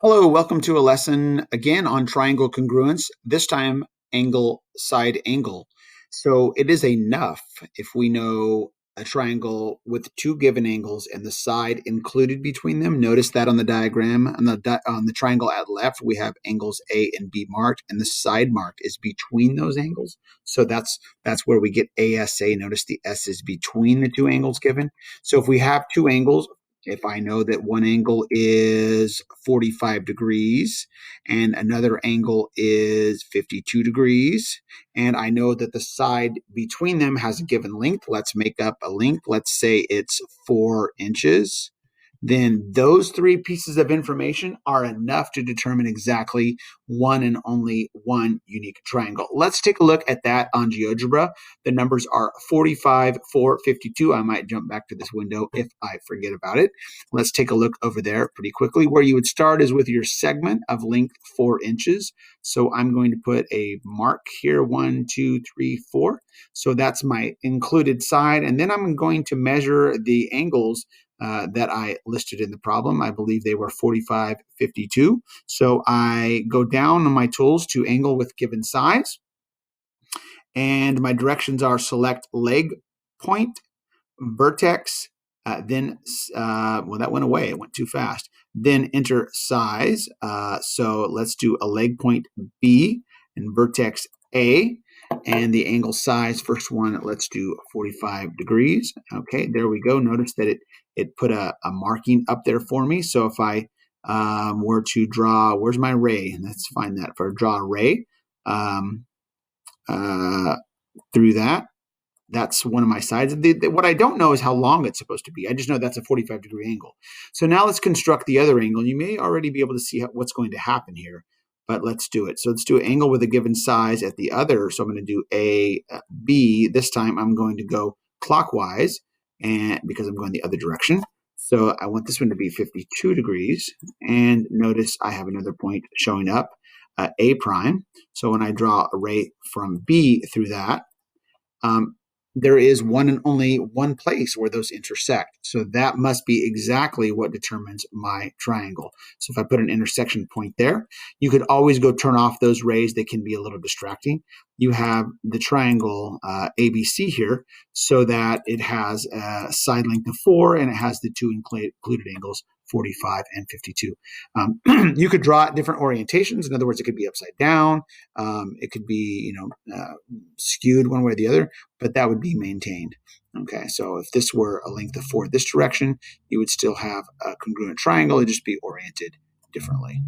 Hello, welcome to a lesson again on triangle congruence, this time angle side angle. So it is enough if we know a triangle with two given angles and the side included between them. Notice that on the diagram, on the triangle at left, we have angles A and B marked, and the side mark is between those angles. So that's where we get ASA. Notice the S is between the two angles given. So if we have two angles, if I know that one angle is 45 degrees and another angle is 52 degrees, and I know that the side between them has a given length, let's make up a length. Let's say it's 4 inches. Then those three pieces of information are enough to determine exactly one and only one unique triangle. Let's take a look at that on GeoGebra. The numbers are 45, 4, 52. I might jump back to this window if I forget about it. Let's take a look over there pretty quickly. Where you would start is with your segment of length 4 inches. So I'm going to put a mark here, 1, 2, 3, 4. So that's my included side. And then I'm going to measure the angles that I listed in the problem. I believe they were 45, 52. So I go down on my tools to angle with given size. And my directions are select leg point, vertex, well, that went away. It went too fast. Then enter size. So let's do a leg point B and vertex A. And the angle size, first one, let's do 45 degrees. Okay, there we go. Notice that it put a marking up there for me. So if I were to draw, where's my ray? Let's find that. If I draw a ray through that, that's one of my sides. What I don't know is how long it's supposed to be. I just know that's a 45-degree angle. So now let's construct the other angle. You may already be able to see what's going to happen here, but let's do it. So let's do an angle with a given size at the other. So I'm going to do A, B. This time I'm going to go clockwise, and because I'm going the other direction. So I want this one to be 52 degrees. And notice I have another point showing up, A prime. So when I draw a ray from B through that, there is one and only one place where those intersect. So that must be exactly what determines my triangle. So if I put an intersection point there, you could always go turn off those rays. They can be a little distracting. You have the triangle ABC here so that it has a side length of 4 and it has the two included angles 45 and 52. You could draw it different orientations. In other words, it could be upside down. It could be, skewed one way or the other, but that would be maintained. Okay, so if this were a length of 4 this direction, you would still have a congruent triangle. It'd just be oriented differently.